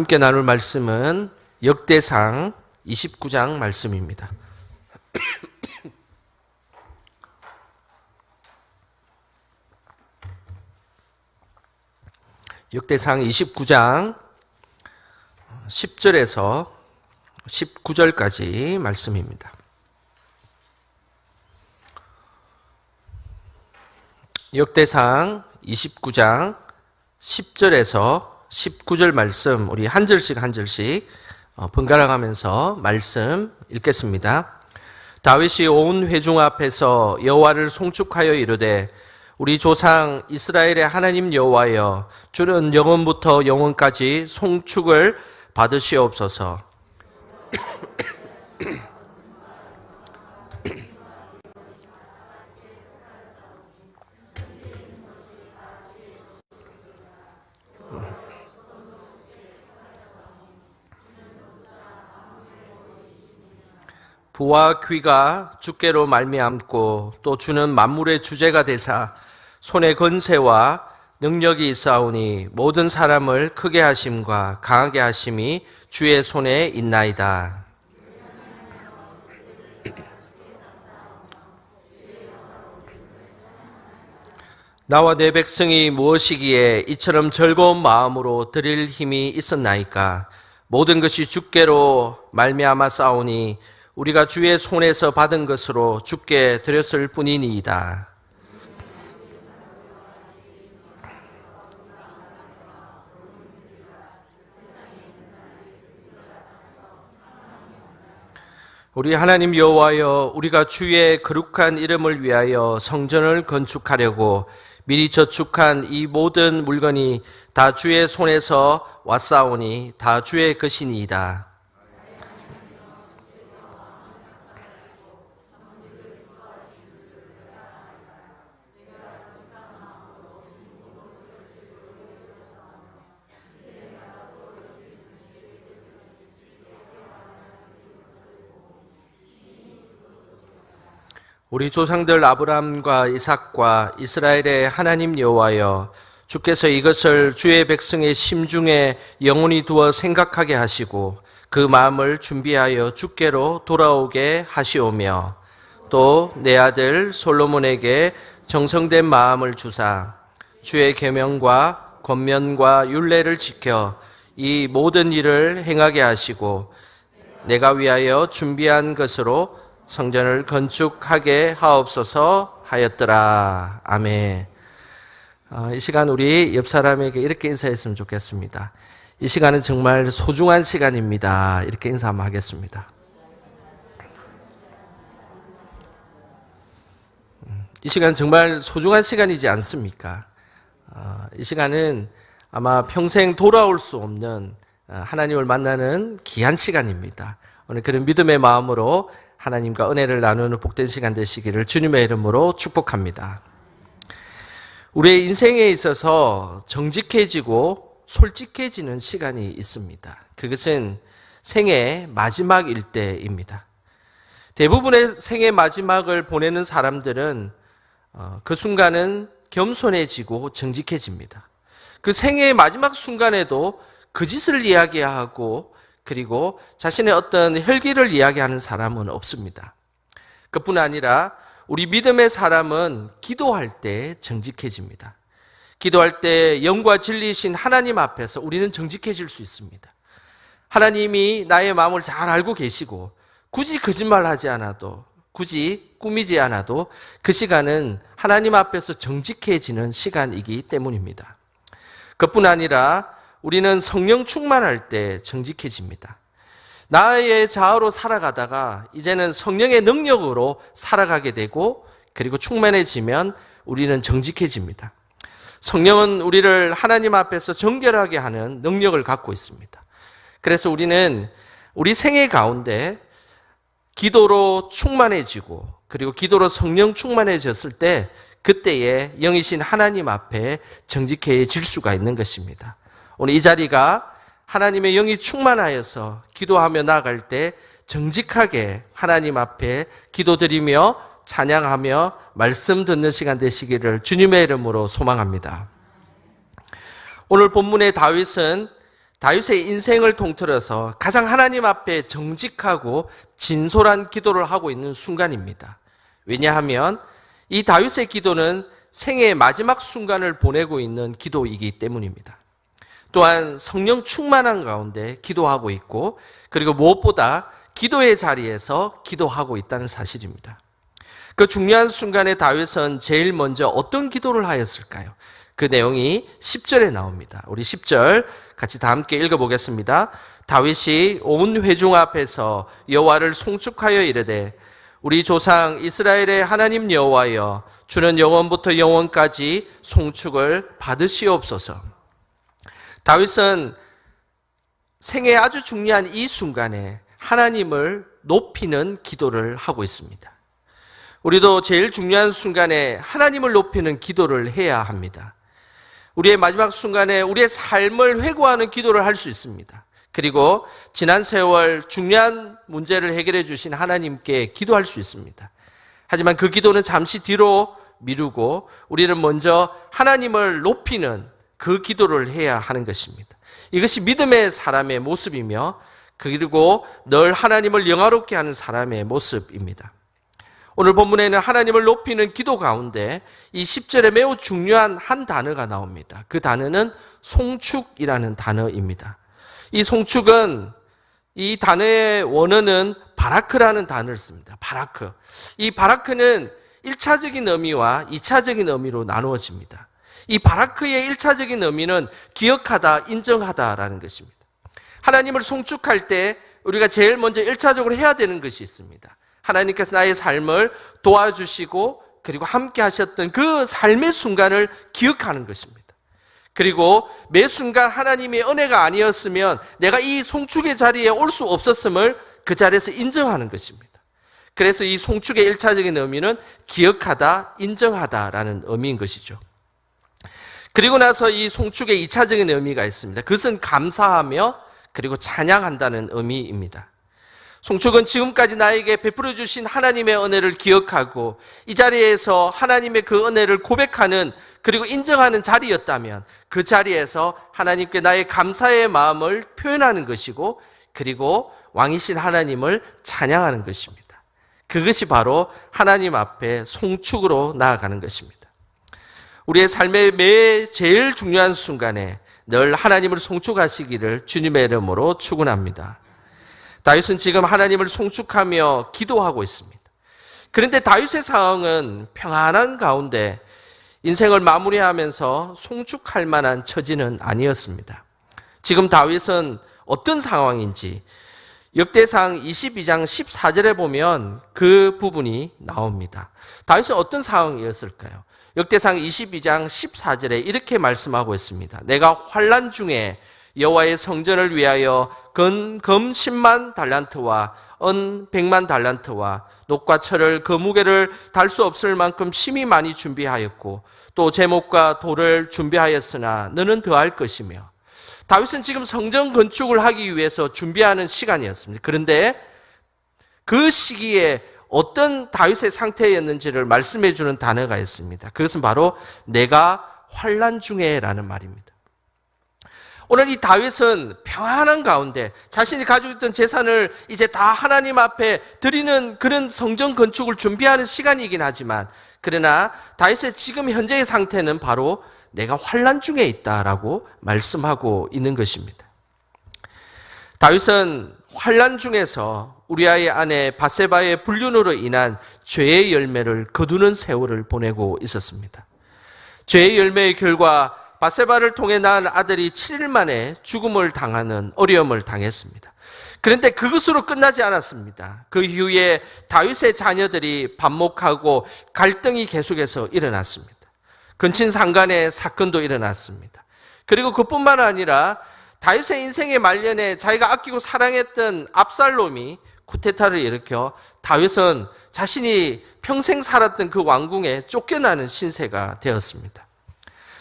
함께 나눌 말씀은 역대상 29장 말씀입니다. 역대상 29장 10절에서 19절까지 말씀입니다. 역대상 29장 10절에서 19절 말씀, 우리 한 절씩 번갈아 가면서 말씀 읽겠습니다. 다윗이 온 회중 앞에서 여호와를 송축하여 이르되 우리 조상 이스라엘의 하나님 여호와여, 주는 영원부터 영원까지 송축을 받으시옵소서. 부와 귀가 주께로 말미암고 또 주는 만물의 주제가 되사 손에 권세와 능력이 있사오니 모든 사람을 크게 하심과 강하게 하심이 주의 손에 있나이다. 나와 내 백성이 무엇이기에 이처럼 즐거운 마음으로 드릴 힘이 있었나이까? 모든 것이 주께로 말미암아 싸우니 우리가 주의 손에서 받은 것으로 주께 드렸을 뿐이니이다. 우리 하나님 여호와여, 우리가 주의 거룩한 이름을 위하여 성전을 건축하려고 미리 저축한 이 모든 물건이 다 주의 손에서 왔사오니 다 주의 것이니이다. 우리 조상들 아브라함과 이삭과 이스라엘의 하나님 여호와여, 주께서 이것을 주의 백성의 심중에 영원히 두어 생각하게 하시고 그 마음을 준비하여 주께로 돌아오게 하시오며, 또 내 아들 솔로몬에게 정성된 마음을 주사 주의 계명과 권면과 율례를 지켜 이 모든 일을 행하게 하시고 내가 위하여 준비한 것으로 성전을 건축하게 하옵소서 하였더라. 아멘. 이 시간 우리 옆 사람에게 이렇게 인사했으면 좋겠습니다. 이 시간은 정말 소중한 시간입니다. 이렇게 인사 한번 하겠습니다. 이 시간 정말 소중한 시간이지 않습니까? 이 시간은 아마 평생 돌아올 수 없는 하나님을 만나는 귀한 시간입니다. 오늘 그런 믿음의 마음으로 하나님과 은혜를 나누는 복된 시간 되시기를 주님의 이름으로 축복합니다. 우리의 인생에 있어서 정직해지고 솔직해지는 시간이 있습니다. 그것은 생의 마지막일 때입니다. 대부분의 생의 마지막을 보내는 사람들은 그 순간은 겸손해지고 정직해집니다. 그 생의 마지막 순간에도 거짓을 이야기하고 그리고 자신의 어떤 혈기를 이야기하는 사람은 없습니다. 그뿐 아니라 우리 믿음의 사람은 기도할 때 정직해집니다. 기도할 때 영과 진리이신 하나님 앞에서 우리는 정직해질 수 있습니다. 하나님이 나의 마음을 잘 알고 계시고 굳이 거짓말하지 않아도, 굳이 꾸미지 않아도 그 시간은 하나님 앞에서 정직해지는 시간이기 때문입니다. 그뿐 아니라 우리는 성령 충만할 때 정직해집니다. 나의 자아로 살아가다가 이제는 성령의 능력으로 살아가게 되고 그리고 충만해지면 우리는 정직해집니다. 성령은 우리를 하나님 앞에서 정결하게 하는 능력을 갖고 있습니다. 그래서 우리는 우리 생애 가운데 기도로 충만해지고 그리고 기도로 성령 충만해졌을 때 그때에 영이신 하나님 앞에 정직해질 수가 있는 것입니다. 오늘 이 자리가 하나님의 영이 충만하여서 기도하며 나아갈 때 정직하게 하나님 앞에 기도드리며 찬양하며 말씀 듣는 시간 되시기를 주님의 이름으로 소망합니다. 오늘 본문의 다윗은 다윗의 인생을 통틀어서 가장 하나님 앞에 정직하고 진솔한 기도를 하고 있는 순간입니다. 왜냐하면 이 다윗의 기도는 생애의 마지막 순간을 보내고 있는 기도이기 때문입니다. 또한 성령 충만한 가운데 기도하고 있고, 그리고 무엇보다 기도의 자리에서 기도하고 있다는 사실입니다. 그 중요한 순간에 다윗은 제일 먼저 어떤 기도를 하였을까요? 그 내용이 10절에 나옵니다. 우리 10절 같이 다 함께 읽어보겠습니다. 다윗이 온 회중 앞에서 여호와를 송축하여 이르되 우리 조상 이스라엘의 하나님 여호와여, 주는 영원부터 영원까지 송축을 받으시옵소서. 다윗은 생애 아주 중요한 이 순간에 하나님을 높이는 기도를 하고 있습니다. 우리도 제일 중요한 순간에 하나님을 높이는 기도를 해야 합니다. 우리의 마지막 순간에 우리의 삶을 회고하는 기도를 할 수 있습니다. 그리고 지난 세월 중요한 문제를 해결해 주신 하나님께 기도할 수 있습니다. 하지만 그 기도는 잠시 뒤로 미루고 우리는 먼저 하나님을 높이는 그 기도를 해야 하는 것입니다. 이것이 믿음의 사람의 모습이며, 그리고 늘 하나님을 영화롭게 하는 사람의 모습입니다. 오늘 본문에는 하나님을 높이는 기도 가운데 이 10절에 매우 중요한 한 단어가 나옵니다. 그 단어는 송축이라는 단어입니다. 이 송축은, 이 단어의 원어는 바라크라는 단어를 씁니다. 바라크. 이 바라크는 1차적인 의미와 2차적인 의미로 나누어집니다. 이 바라크의 1차적인 의미는 기억하다, 인정하다라는 것입니다. 하나님을 송축할 때 우리가 제일 먼저 1차적으로 해야 되는 것이 있습니다. 하나님께서 나의 삶을 도와주시고 그리고 함께 하셨던 그 삶의 순간을 기억하는 것입니다. 그리고 매 순간 하나님의 은혜가 아니었으면 내가 이 송축의 자리에 올 수 없었음을 그 자리에서 인정하는 것입니다. 그래서 이 송축의 1차적인 의미는 기억하다, 인정하다라는 의미인 것이죠. 그리고 나서 이 송축의 2차적인 의미가 있습니다. 그것은 감사하며 그리고 찬양한다는 의미입니다. 송축은 지금까지 나에게 베풀어 주신 하나님의 은혜를 기억하고 이 자리에서 하나님의 그 은혜를 고백하는, 그리고 인정하는 자리였다면 그 자리에서 하나님께 나의 감사의 마음을 표현하는 것이고, 그리고 왕이신 하나님을 찬양하는 것입니다. 그것이 바로 하나님 앞에 송축으로 나아가는 것입니다. 우리의 삶의 매 제일 중요한 순간에 늘 하나님을 송축하시기를 주님의 이름으로 축원합니다. 다윗은 지금 하나님을 송축하며 기도하고 있습니다. 그런데 다윗의 상황은 평안한 가운데 인생을 마무리하면서 송축할 만한 처지는 아니었습니다. 지금 다윗은 어떤 상황인지 역대상 22장 14절에 보면 그 부분이 나옵니다. 다윗은 어떤 상황이었을까요? 역대상 22장 14절에 이렇게 말씀하고 있습니다. 내가 환난 중에 여호와의 성전을 위하여 금 10만 달란트와 은 100만 달란트와 녹과 철을 그 무게를 달 수 없을 만큼 심히 많이 준비하였고 또 제목과 돌을 준비하였으나 너는 더할 것이며. 다윗은 지금 성전 건축을 하기 위해서 준비하는 시간이었습니다. 그런데 그 시기에 어떤 다윗의 상태였는지를 말씀해 주는 단어가 있습니다. 그것은 바로 내가 환난 중에라는 말입니다. 오늘 이 다윗은 평안한 가운데 자신이 가지고 있던 재산을 이제 다 하나님 앞에 드리는 그런 성전 건축을 준비하는 시간이긴 하지만, 그러나 다윗의 지금 현재의 상태는 바로 내가 환난 중에 있다라고 말씀하고 있는 것입니다. 다윗은 환난 중에서 우리아의 아내 바세바의 불륜으로 인한 죄의 열매를 거두는 세월을 보내고 있었습니다. 죄의 열매의 결과 바세바를 통해 낳은 아들이 7일 만에 죽음을 당하는 어려움을 당했습니다. 그런데 그것으로 끝나지 않았습니다. 그 이후에 다윗의 자녀들이 반목하고 갈등이 계속해서 일어났습니다. 근친상간의 사건도 일어났습니다. 그리고 그뿐만 아니라 다윗의 인생의 말년에 자기가 아끼고 사랑했던 압살롬이 쿠데타를 일으켜 다윗은 자신이 평생 살았던 그 왕궁에 쫓겨나는 신세가 되었습니다.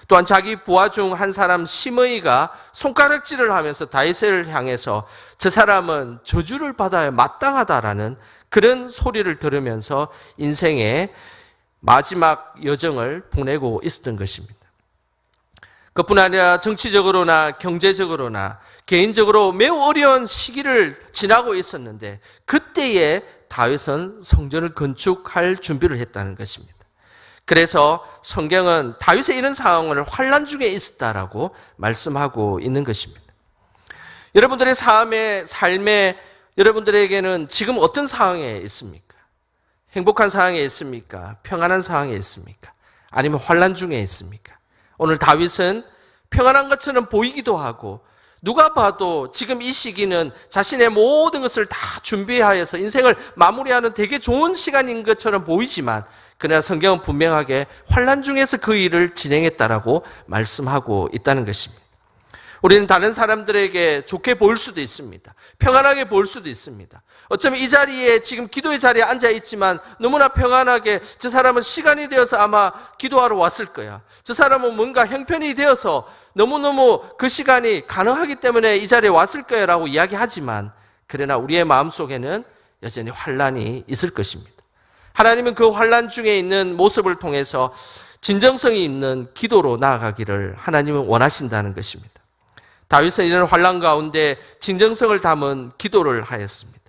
또한 자기 부하 중 한 사람 시므이가 손가락질을 하면서 다윗을 향해서 저 사람은 저주를 받아야 마땅하다라는 그런 소리를 들으면서 인생의 마지막 여정을 보내고 있었던 것입니다. 그뿐 아니라 정치적으로나 경제적으로나 개인적으로 매우 어려운 시기를 지나고 있었는데 그때에 다윗은 성전을 건축할 준비를 했다는 것입니다. 그래서 성경은 다윗의 이런 상황을 환난 중에 있었다라고 말씀하고 있는 것입니다. 여러분들의 삶에 여러분들에게는 지금 어떤 상황에 있습니까? 행복한 상황에 있습니까? 평안한 상황에 있습니까? 아니면 환난 중에 있습니까? 오늘 다윗은 평안한 것처럼 보이기도 하고 누가 봐도 지금 이 시기는 자신의 모든 것을 다 준비하여서 인생을 마무리하는 되게 좋은 시간인 것처럼 보이지만 그러나 성경은 분명하게 환난 중에서 그 일을 진행했다라고 말씀하고 있다는 것입니다. 우리는 다른 사람들에게 좋게 보일 수도 있습니다. 평안하게 보일 수도 있습니다. 어쩌면 이 자리에 지금 기도의 자리에 앉아 있지만 너무나 평안하게 저 사람은 시간이 되어서 아마 기도하러 왔을 거야. 저 사람은 뭔가 형편이 되어서 너무너무 그 시간이 가능하기 때문에 이 자리에 왔을 거야 라고 이야기하지만 그러나 우리의 마음속에는 여전히 환난이 있을 것입니다. 하나님은 그 환난 중에 있는 모습을 통해서 진정성이 있는 기도로 나아가기를 하나님은 원하신다는 것입니다. 다윗은 이런 환난 가운데 진정성을 담은 기도를 하였습니다.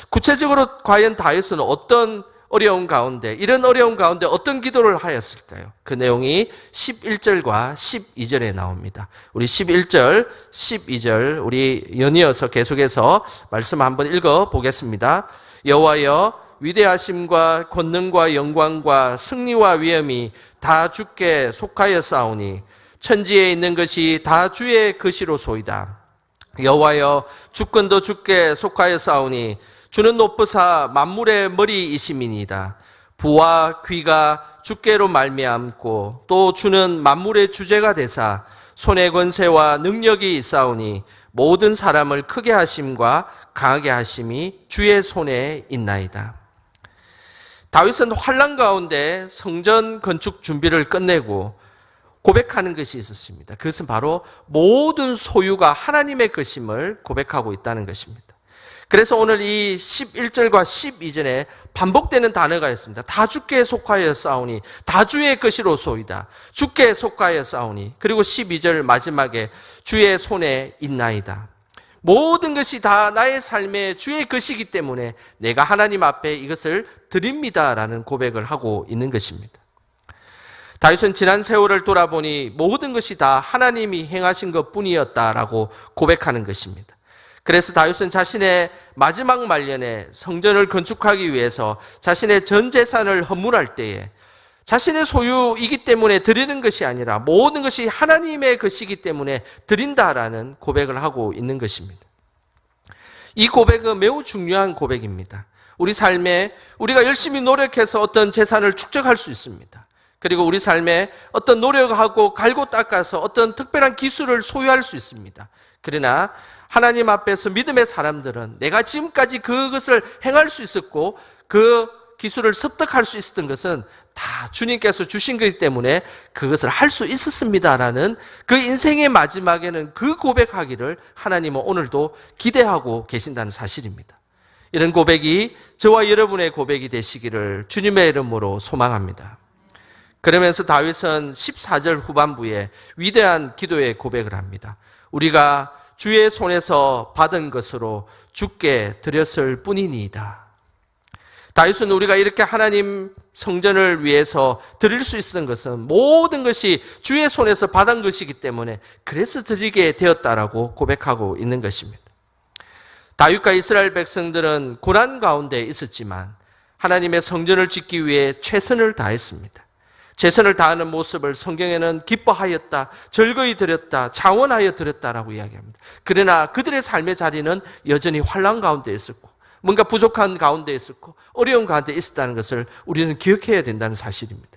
구체적으로 과연 다윗은 어떤 어려운 가운데, 이런 어려운 가운데 어떤 기도를 하였을까요? 그 내용이 11절과 12절에 나옵니다. 우리 11절, 12절 우리 연이어서 계속해서 말씀 한번 읽어보겠습니다. 여호와여 위대하심과 권능과 영광과 승리와 위엄이 다 주께 속하였사오니 천지에 있는 것이 다 주의 것이로소이다. 여호와여 주권도 주께 속하였사오니 주는 높으사 만물의 머리이심이니이다. 부와 귀가 주께로 말미암고 또 주는 만물의 주제가 되사 손의 권세와 능력이 있사오니 모든 사람을 크게 하심과 강하게 하심이 주의 손에 있나이다. 다윗은 환난 가운데 성전 건축 준비를 끝내고 고백하는 것이 있었습니다. 그것은 바로 모든 소유가 하나님의 것임을 고백하고 있다는 것입니다. 그래서 오늘 이 11절과 12절에 반복되는 단어가 있습니다. 다 주께 속하였사오니 다 주의 것이로소이다. 주께 속하였사오니 그리고 12절 마지막에 주의 손에 있나이다. 모든 것이 다 나의 삶의 주의 것이기 때문에 내가 하나님 앞에 이것을 드립니다라는 고백을 하고 있는 것입니다. 다윗은 지난 세월을 돌아보니 모든 것이 다 하나님이 행하신 것뿐이었다라고 고백하는 것입니다. 그래서 다윗은 자신의 마지막 말년에 성전을 건축하기 위해서 자신의 전 재산을 헌물할 때에 자신의 소유이기 때문에 드리는 것이 아니라 모든 것이 하나님의 것이기 때문에 드린다라는 고백을 하고 있는 것입니다. 이 고백은 매우 중요한 고백입니다. 우리 삶에 우리가 열심히 노력해서 어떤 재산을 축적할 수 있습니다. 그리고 우리 삶에 어떤 노력하고 갈고 닦아서 어떤 특별한 기술을 소유할 수 있습니다. 그러나 하나님 앞에서 믿음의 사람들은 내가 지금까지 그것을 행할 수 있었고 그 기술을 습득할 수 있었던 것은 다 주님께서 주신 것이기 때문에 그것을 할 수 있었습니다라는 그 인생의 마지막에는 그 고백하기를 하나님은 오늘도 기대하고 계신다는 사실입니다. 이런 고백이 저와 여러분의 고백이 되시기를 주님의 이름으로 소망합니다. 그러면서 다윗은 14절 후반부에 위대한 기도의 고백을 합니다. 우리가 주의 손에서 받은 것으로 주께 드렸을 뿐이니이다. 다윗은 우리가 이렇게 하나님 성전을 위해서 드릴 수 있었던 것은 모든 것이 주의 손에서 받은 것이기 때문에 그래서 드리게 되었다라고 고백하고 있는 것입니다. 다윗과 이스라엘 백성들은 고난 가운데 있었지만 하나님의 성전을 짓기 위해 최선을 다했습니다. 최선을 다하는 모습을 성경에는 기뻐하였다, 즐거이 드렸다, 장원하여 드렸다라고 이야기합니다. 그러나 그들의 삶의 자리는 여전히 환난 가운데 있었고 뭔가 부족한 가운데 있었고 어려운 가운데 있었다는 것을 우리는 기억해야 된다는 사실입니다.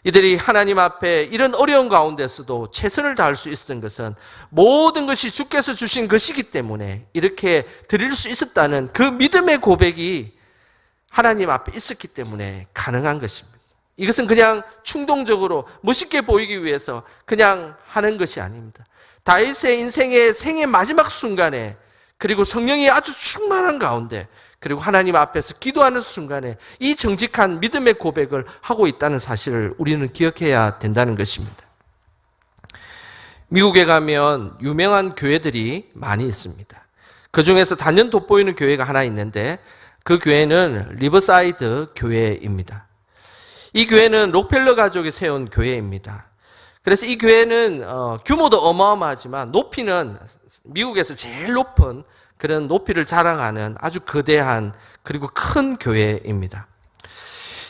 이들이 하나님 앞에 이런 어려운 가운데서도 최선을 다할 수 있었던 것은 모든 것이 주께서 주신 것이기 때문에 이렇게 드릴 수 있었다는 그 믿음의 고백이 하나님 앞에 있었기 때문에 가능한 것입니다. 이것은 그냥 충동적으로 멋있게 보이기 위해서 그냥 하는 것이 아닙니다. 다윗의 인생의 생의 마지막 순간에 그리고 성령이 아주 충만한 가운데 그리고 하나님 앞에서 기도하는 순간에 이 정직한 믿음의 고백을 하고 있다는 사실을 우리는 기억해야 된다는 것입니다. 미국에 가면 유명한 교회들이 많이 있습니다. 그 중에서 단연 돋보이는 교회가 하나 있는데 그 교회는 리버사이드 교회입니다. 이 교회는 록펠러 가족이 세운 교회입니다. 그래서 이 교회는 규모도 어마어마하지만 높이는 미국에서 제일 높은 그런 높이를 자랑하는 아주 거대한 그리고 큰 교회입니다.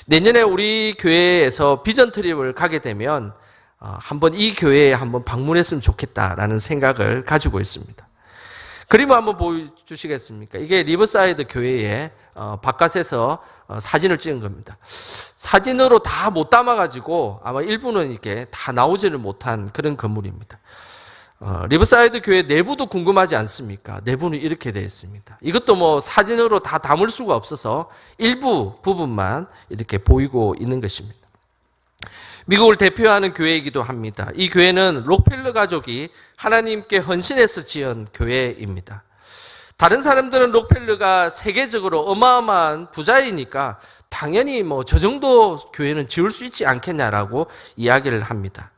내년에 우리 교회에서 비전 트립을 가게 되면 한번 이 교회에 한번 방문했으면 좋겠다라는 생각을 가지고 있습니다. 그림을 한번 보여주시겠습니까? 이게 리버사이드 교회의 바깥에서 사진을 찍은 겁니다. 사진으로 다 못 담아가지고 아마 일부는 이렇게 다 나오지를 못한 그런 건물입니다. 리버사이드 교회 내부도 궁금하지 않습니까? 내부는 이렇게 되어 있습니다. 이것도 뭐 사진으로 다 담을 수가 없어서 일부 부분만 이렇게 보이고 있는 것입니다. 미국을 대표하는 교회이기도 합니다. 이 교회는 록펠러 가족이 하나님께 헌신해서 지은 교회입니다. 다른 사람들은 록펠러가 세계적으로 어마어마한 부자이니까 당연히 뭐 저 정도 교회는 지을 수 있지 않겠냐라고 이야기를 합니다.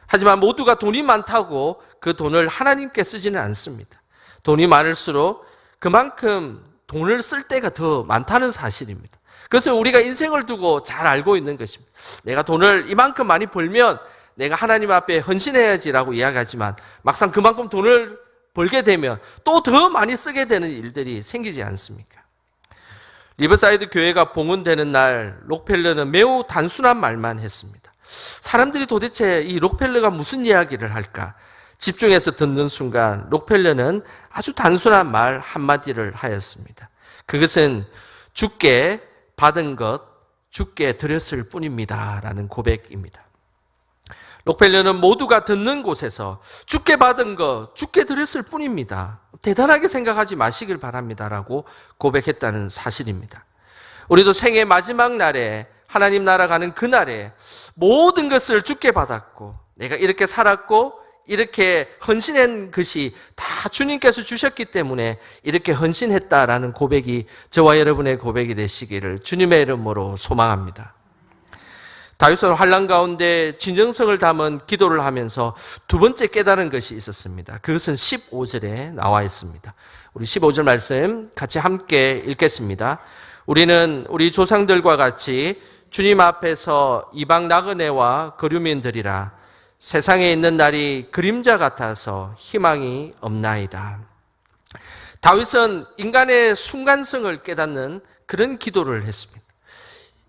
하지만 모두가 돈이 많다고 그 돈을 하나님께 쓰지는 않습니다. 돈이 많을수록 그만큼 돈을 쓸 때가 더 많다는 사실입니다. 그래서 우리가 인생을 두고 잘 알고 있는 것입니다. 내가 돈을 이만큼 많이 벌면 내가 하나님 앞에 헌신해야지라고 이야기하지만 막상 그만큼 돈을 벌게 되면 또 더 많이 쓰게 되는 일들이 생기지 않습니까? 리버사이드 교회가 봉헌되는 날 록펠러는 매우 단순한 말만 했습니다. 사람들이 도대체 이 록펠러가 무슨 이야기를 할까? 집중해서 듣는 순간 록펠러는 아주 단순한 말 한마디를 하였습니다. 그것은 주께 받은 것 주께 드렸을 뿐입니다. 라는 고백입니다. 록펠러는 모두가 듣는 곳에서 주께 받은 것 주께 드렸을 뿐입니다. 대단하게 생각하지 마시길 바랍니다. 라고 고백했다는 사실입니다. 우리도 생애 마지막 날에 하나님 나라 가는 그날에 모든 것을 주께 받았고 내가 이렇게 살았고 이렇게 헌신한 것이 다 주님께서 주셨기 때문에 이렇게 헌신했다라는 고백이 저와 여러분의 고백이 되시기를 주님의 이름으로 소망합니다. 다윗은 환난 가운데 진정성을 담은 기도를 하면서 두 번째 깨달은 것이 있었습니다. 그것은 15절에 나와 있습니다. 우리 15절 말씀 같이 함께 읽겠습니다. 우리는 우리 조상들과 같이 주님 앞에서 이방 나그네와 거류민들이라 세상에 있는 날이 그림자 같아서 희망이 없나이다. 다윗은 인간의 순간성을 깨닫는 그런 기도를 했습니다.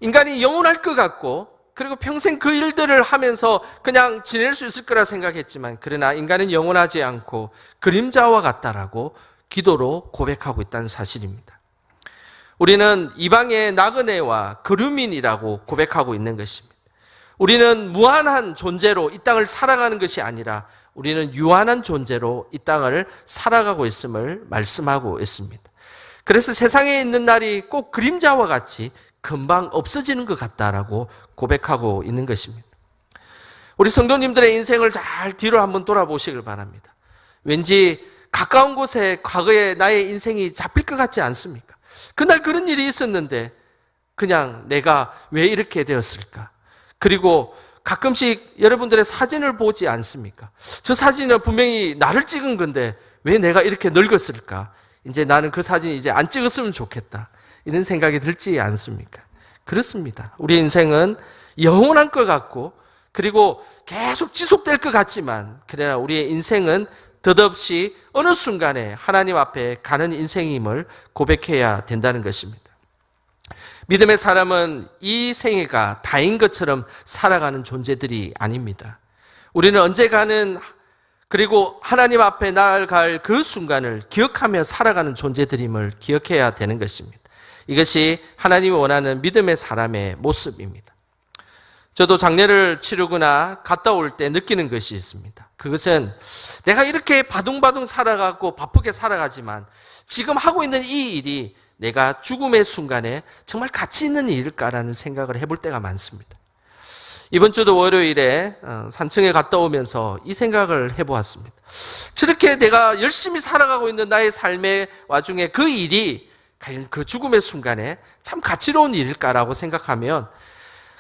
인간이 영원할 것 같고 그리고 평생 그 일들을 하면서 그냥 지낼 수 있을 거라 생각했지만 그러나 인간은 영원하지 않고 그림자와 같다라고 기도로 고백하고 있다는 사실입니다. 우리는 이방의 나그네와 거류민이라고 고백하고 있는 것입니다. 우리는 무한한 존재로 이 땅을 살아가는 것이 아니라 우리는 유한한 존재로 이 땅을 살아가고 있음을 말씀하고 있습니다. 그래서 세상에 있는 날이 꼭 그림자와 같이 금방 없어지는 것 같다라고 고백하고 있는 것입니다. 우리 성도님들의 인생을 잘 뒤로 한번 돌아보시길 바랍니다. 왠지 가까운 곳에 과거에 나의 인생이 잡힐 것 같지 않습니까? 그날 그런 일이 있었는데 그냥 내가 왜 이렇게 되었을까? 그리고 가끔씩 여러분들의 사진을 보지 않습니까? 저 사진은 분명히 나를 찍은 건데 왜 내가 이렇게 늙었을까? 이제 나는 그 사진 이제 안 찍었으면 좋겠다. 이런 생각이 들지 않습니까? 그렇습니다. 우리 인생은 영원한 것 같고 그리고 계속 지속될 것 같지만 그러나 우리의 인생은 덧없이 어느 순간에 하나님 앞에 가는 인생임을 고백해야 된다는 것입니다. 믿음의 사람은 이 생애가 다인 것처럼 살아가는 존재들이 아닙니다. 우리는 언제가는 그리고 하나님 앞에 나아갈 그 순간을 기억하며 살아가는 존재들임을 기억해야 되는 것입니다. 이것이 하나님이 원하는 믿음의 사람의 모습입니다. 저도 장례를 치르거나 갔다 올 때 느끼는 것이 있습니다. 그것은 내가 이렇게 바둥바둥 살아가고 바쁘게 살아가지만 지금 하고 있는 이 일이 내가 죽음의 순간에 정말 가치 있는 일일까라는 생각을 해볼 때가 많습니다. 이번 주도 월요일에 산청에 갔다 오면서 이 생각을 해보았습니다. 저렇게 내가 열심히 살아가고 있는 나의 삶의 와중에 그 일이 과연 그 죽음의 순간에 참 가치로운 일일까라고 생각하면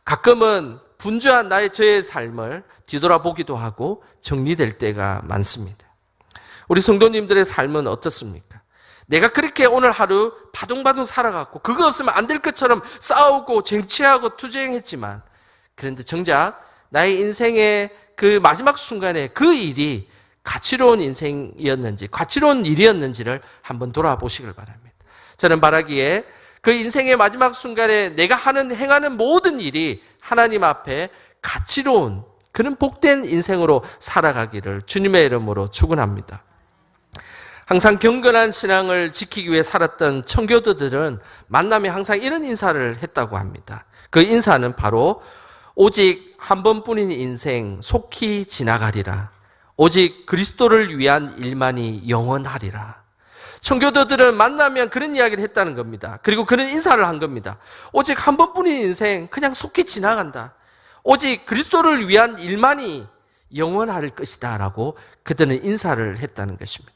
가끔은 분주한 저의 삶을 뒤돌아보기도 하고 정리될 때가 많습니다. 우리 성도님들의 삶은 어떻습니까? 내가 그렇게 오늘 하루 바둥바둥 살아갔고 그거 없으면 안 될 것처럼 싸우고 쟁취하고 투쟁했지만 그런데 정작 나의 인생의 그 마지막 순간에 그 일이 가치로운 인생이었는지 가치로운 일이었는지를 한번 돌아보시길 바랍니다. 저는 바라기에 그 인생의 마지막 순간에 내가 행하는 모든 일이 하나님 앞에 가치로운 그런 복된 인생으로 살아가기를 주님의 이름으로 축원합니다. 항상 경건한 신앙을 지키기 위해 살았던 청교도들은 만나면 항상 이런 인사를 했다고 합니다. 그 인사는 바로 오직 한 번뿐인 인생 속히 지나가리라. 오직 그리스도를 위한 일만이 영원하리라. 청교도들은 만나면 그런 이야기를 했다는 겁니다. 그리고 그런 인사를 한 겁니다. 오직 한 번뿐인 인생 그냥 속히 지나간다. 오직 그리스도를 위한 일만이 영원할 것이다 라고 그들은 인사를 했다는 것입니다.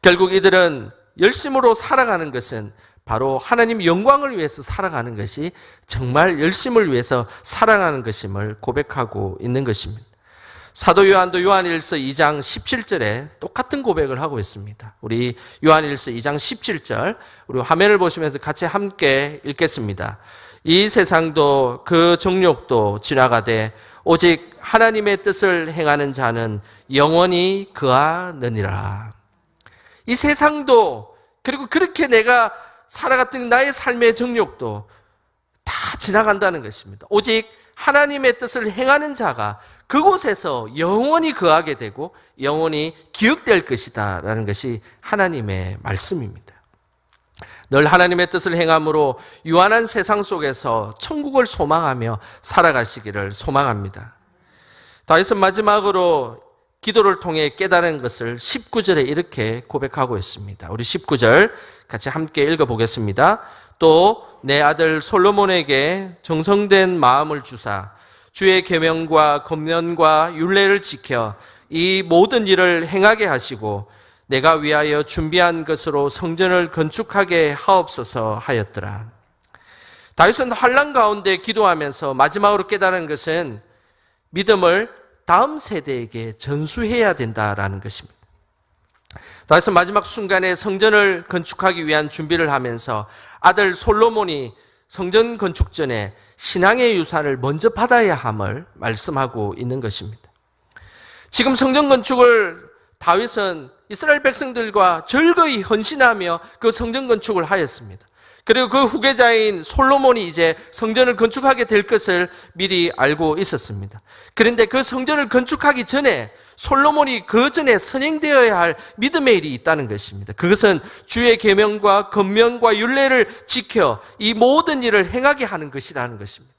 결국 이들은 열심으로 살아가는 것은 바로 하나님 영광을 위해서 살아가는 것이 정말 열심을 위해서 살아가는 것임을 고백하고 있는 것입니다. 사도 요한도 요한일서 2장 17절에 똑같은 고백을 하고 있습니다. 우리 요한일서 2장 17절 우리 화면을 보시면서 같이 함께 읽겠습니다. 이 세상도 그 정욕도 지나가되 오직 하나님의 뜻을 행하는 자는 영원히 그하느니라. 이 세상도 그리고 그렇게 내가 살아갔던 나의 삶의 정욕도 다 지나간다는 것입니다. 오직 하나님의 뜻을 행하는 자가 그곳에서 영원히 거하게 되고 영원히 기억될 것이다 라는 것이 하나님의 말씀입니다. 늘 하나님의 뜻을 행함으로 유한한 세상 속에서 천국을 소망하며 살아가시기를 소망합니다. 다윗은 마지막으로 기도를 통해 깨달은 것을 19절에 이렇게 고백하고 있습니다. 우리 19절 같이 함께 읽어보겠습니다. 또 내 아들 솔로몬에게 정성된 마음을 주사 주의 계명과 검령과 율례를 지켜 이 모든 일을 행하게 하시고 내가 위하여 준비한 것으로 성전을 건축하게 하옵소서 하였더라. 다윗은 환난 가운데 기도하면서 마지막으로 깨달은 것은 믿음을 다음 세대에게 전수해야 된다라는 것입니다. 다윗은 마지막 순간에 성전을 건축하기 위한 준비를 하면서 아들 솔로몬이 성전 건축 전에 신앙의 유산을 먼저 받아야 함을 말씀하고 있는 것입니다. 지금 성전 건축을 다윗은 이스라엘 백성들과 즐거이 헌신하며 그 성전 건축을 하였습니다. 그리고 그 후계자인 솔로몬이 이제 성전을 건축하게 될 것을 미리 알고 있었습니다. 그런데 그 성전을 건축하기 전에 솔로몬이 그 전에 선행되어야 할 믿음의 일이 있다는 것입니다. 그것은 주의 계명과 검명과 율례를 지켜 이 모든 일을 행하게 하는 것이라는 것입니다.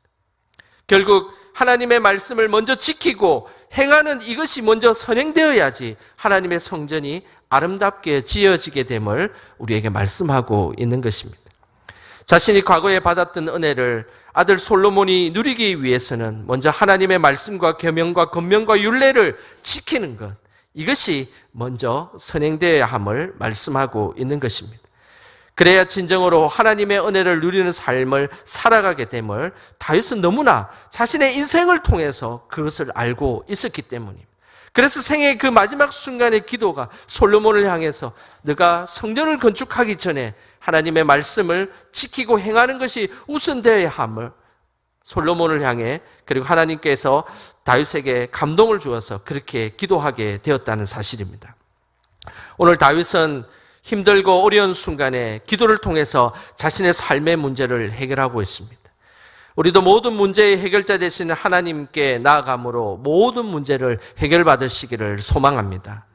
결국 하나님의 말씀을 먼저 지키고 행하는 이것이 먼저 선행되어야지 하나님의 성전이 아름답게 지어지게 됨을 우리에게 말씀하고 있는 것입니다. 자신이 과거에 받았던 은혜를 아들 솔로몬이 누리기 위해서는 먼저 하나님의 말씀과 계명과 검명과 율례를 지키는 것, 이것이 먼저 선행되어야 함을 말씀하고 있는 것입니다. 그래야 진정으로 하나님의 은혜를 누리는 삶을 살아가게 됨을 다윗은 너무나 자신의 인생을 통해서 그것을 알고 있었기 때문입니다. 그래서 생애의 그 마지막 순간의 기도가 솔로몬을 향해서 너가 성전을 건축하기 전에 하나님의 말씀을 지키고 행하는 것이 우선되어야 함을 솔로몬을 향해 그리고 하나님께서 다윗에게 감동을 주어서 그렇게 기도하게 되었다는 사실입니다. 오늘 다윗은 힘들고 어려운 순간에 기도를 통해서 자신의 삶의 문제를 해결하고 있습니다. 우리도 모든 문제의 해결자 되신 하나님께 나아감으로 모든 문제를 해결받으시기를 소망합니다.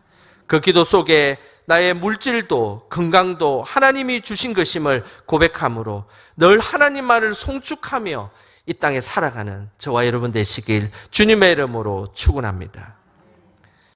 그 기도 속에 나의 물질도 건강도 하나님이 주신 것임을 고백함으로 늘 하나님만을 송축하며 이 땅에 살아가는 저와 여러분 되시길 주님의 이름으로 축원합니다.